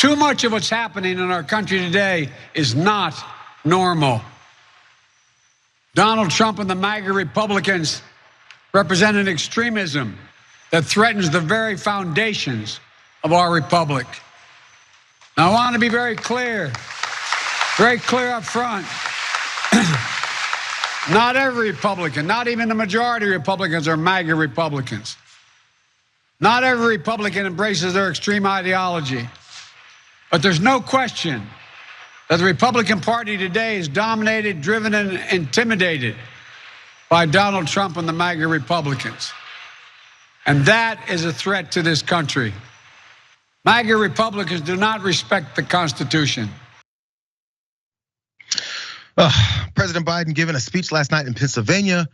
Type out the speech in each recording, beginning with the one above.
Too much of what's happening in our country today is not normal. Donald Trump and the MAGA Republicans represent an extremism that threatens the very foundations of our republic. Now, I want to be very clear up front. Not every Republican, not even the majority of Republicans are MAGA Republicans. Not every Republican embraces their extreme ideology. But there's no question that the Republican Party today is dominated, driven, and intimidated by Donald Trump and the MAGA Republicans. And that is a threat to this country. MAGA Republicans do not respect the Constitution. President Biden giving a speech last night in Pennsylvania,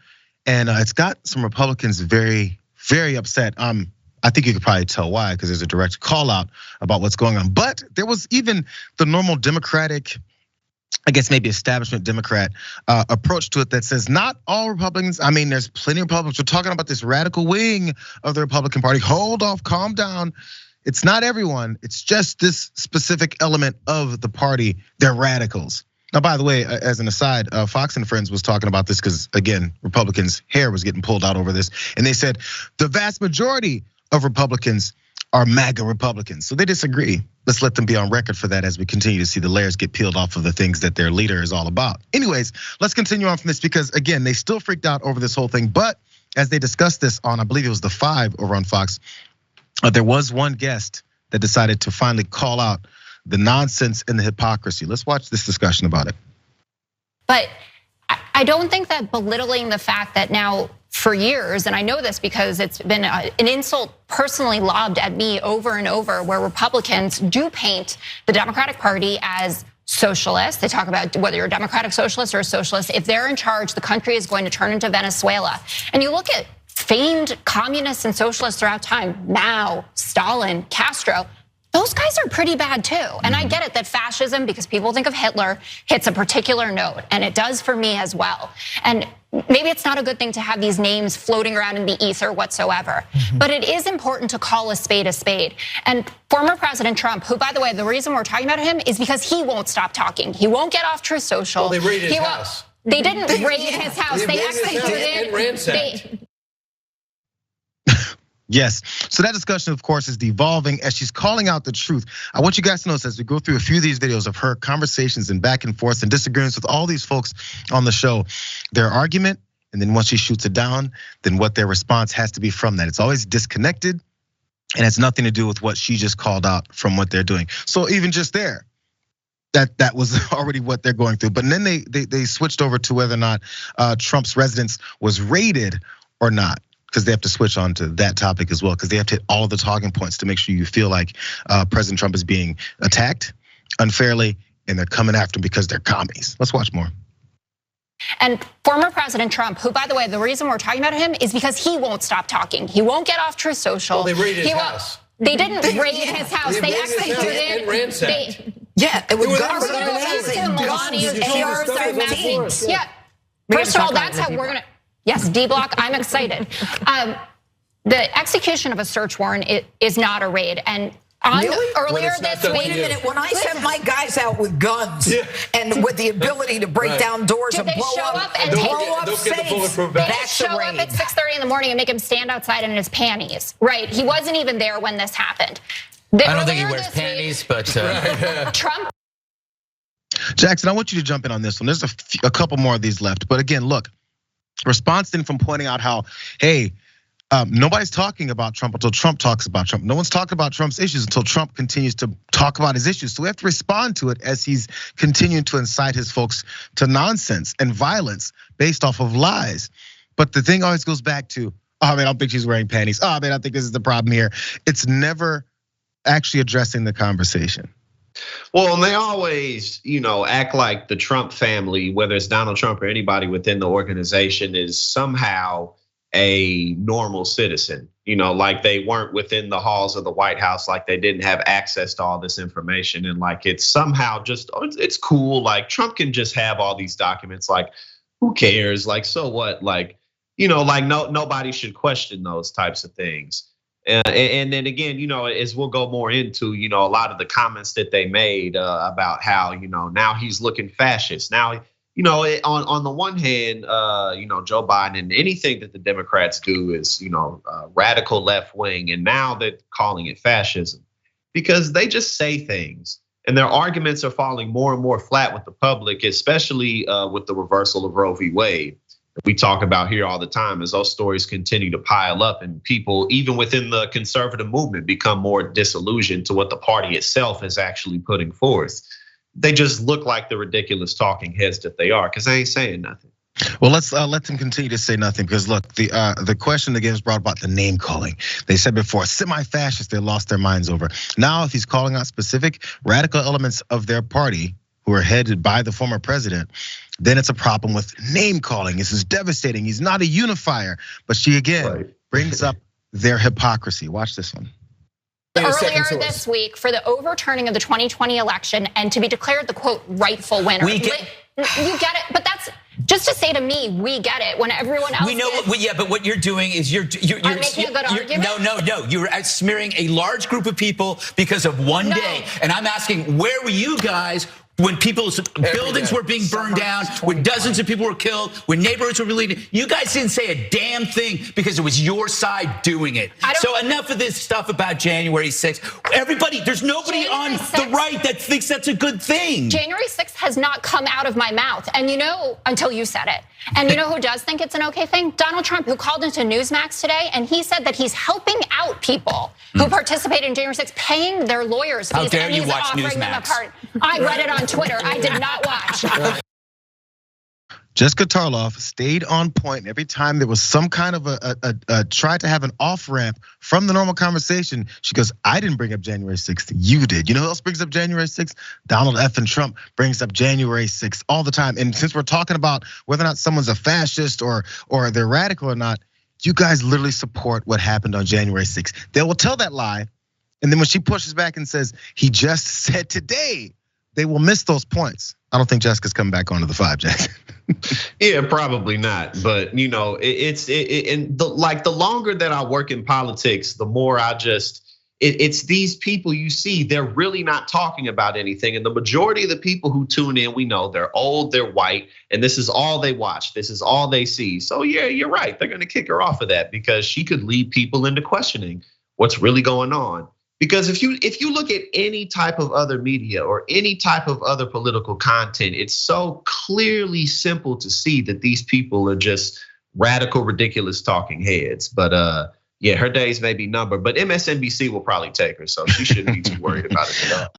and it's got some Republicans very, very upset. I think you could probably tell why, because there's a direct call out about what's going on. But there was even the normal Democratic, I guess maybe establishment Democrat approach to it that says not all Republicans, I mean, there's plenty of Republicans. We're talking about this radical wing of the Republican Party. Hold off, calm down. It's not everyone, it's just this specific element of the party. They're radicals. Now, by the way, as an aside, Fox and Friends was talking about this because, again, Republicans' hair was getting pulled out over this. And they said the vast majority of Republicans are MAGA Republicans. So they disagree. Let's let them be on record for that as we continue to see the layers get peeled off of the things that their leader is all about. Anyways, let's continue on from this because, again, they still freaked out over this whole thing. But as they discussed this on, I believe it was the 5 over on Fox, there was one guest that decided to finally call out the nonsense and the hypocrisy. Let's watch this discussion about it. But I don't think that belittling the fact that now for years, and I know this because it's been an insult personally lobbed at me over and over, where Republicans do paint the Democratic Party as socialist. They talk about whether you're a democratic socialist or a socialist. If they're in charge, the country is going to turn into Venezuela. And you look at famed communists and socialists throughout time, Mao, Stalin, Castro, those guys are pretty bad too. And I get it that fascism, because people think of Hitler, hits a particular note, and it does for me as well. And maybe it's not a good thing to have these names floating around in the ether whatsoever, but it is important to call a spade a spade. And former President Trump, who, by the way, the reason we're talking about him is because he won't stop talking. He won't get off Truth Social. Well, they raided his house. They didn't raid his house. They executed. Yes, so that discussion, of course, is devolving as she's calling out the truth. I want you guys to know, as we go through a few of these videos of her conversations and back and forth and disagreements with all these folks on the show, their argument, and then once she shoots it down, then what their response has to be from that. It's always disconnected, and it's nothing to do with what she just called out from what they're doing. So even just there, that was already what they're going through. But then they switched over to whether or not Trump's residence was raided or not, because they have to switch on to that topic as well, because they have to hit all of the talking points to make sure you feel like President Trump is being attacked unfairly and they're coming after him because they're commies. Let's watch more. And former President Trump, who, by the way, the reason we're talking about him is because he won't stop talking. He won't get off Truth Social. Well, they raided his house. They didn't raid his house. They executed and ransacked. Yeah, it was guns and yeah. First of all, that's how we're gonna. Yes, D-Block, I'm excited. The execution of a search warrant is not a raid. And earlier this week, wait a minute, when I sent my guys out with guns and with the ability to break down doors and blow up safes, they show up at 6:30 in the morning and make him stand outside in his panties. Right, he wasn't even there when this happened. I don't think he wears panties, but Trump. Jackson, I want you to jump in on this one. There's a couple more of these left, but again, look. Response then from pointing out how, hey, nobody's talking about Trump until Trump talks about Trump. No one's talking about Trump's issues until Trump continues to talk about his issues. So we have to respond to it as he's continuing to incite his folks to nonsense and violence based off of lies. But the thing always goes back to, oh man, I don't think she's wearing panties. Oh man, I think this is the problem here. It's never actually addressing the conversation. Well, and they always, act like the Trump family, whether it's Donald Trump or anybody within the organization, is somehow a normal citizen. Like they weren't within the halls of the White House, like they didn't have access to all this information, and like it's somehow just, it's cool. Like Trump can just have all these documents. Like, who cares? Like, so what? Like, nobody should question those types of things. And then again, as we'll go more into, a lot of the comments that they made about how, now he's looking fascist. Now, on the one hand, Joe Biden and anything that the Democrats do is, radical left wing, and now they're calling it fascism because they just say things. And their arguments are falling more and more flat with the public, especially with the reversal of Roe v. Wade. We talk about here all the time as those stories continue to pile up and people, even within the conservative movement, become more disillusioned to what the party itself is actually putting forth. They just look like the ridiculous talking heads that they are because they ain't saying nothing. Well, let's let them continue to say nothing because look, the question again is brought about the name calling. They said before, semi-fascist, they lost their minds over. Now, if he's calling out specific radical elements of their party who are headed by the former president, then it's a problem with name calling. This is devastating. He's not a unifier. But she again brings up their hypocrisy. Watch this one. Earlier this week for the overturning of the 2020 election and to be declared the quote rightful winner. You get it, but that's just to say to me, we get it when everyone else. We know, but what you're doing is you're making a good argument. No, you're smearing a large group of people because of one day, and I'm asking, where were you guys when people's buildings were being burned down, when dozens of people were killed, when neighborhoods were bleeding? You guys didn't say a damn thing because it was your side doing it. So enough of this stuff about January 6th. Everybody, there's nobody on the right that thinks that's a good thing. January 6th has not come out of my mouth, and until you said it. And you know who does think it's an okay thing? Donald Trump, who called into Newsmax today, and he said that he's helping out people who participated in January 6th, paying their lawyers fees. How dare and you he's watch offering them a Newsmax? part. I read it on Twitter. I did not watch. Jessica Tarloff stayed on point every time there was some kind of a try to have an off ramp from the normal conversation. She goes, I didn't bring up January 6th, you did. You know who else brings up January 6th? Donald F. and Trump brings up January 6th all the time. And since we're talking about whether or not someone's a fascist or they're radical or not, you guys literally support what happened on January 6th. They will tell that lie. And then when she pushes back and says, he just said today, they will miss those points. I don't think Jessica's coming back onto the 5, Jackson. Yeah, probably not. But the longer that I work in politics, the more it's these people you see, they're really not talking about anything. And the majority of the people who tune in, we know they're old, they're white, and this is all they watch. This is all they see. So yeah, you're right. They're gonna kick her off of that because she could lead people into questioning what's really going on. Because if you look at any type of other media or any type of other political content, it's so clearly simple to see that these people are just radical, ridiculous talking heads. But yeah, her days may be numbered, but MSNBC will probably take her, so she shouldn't be too worried about it at all.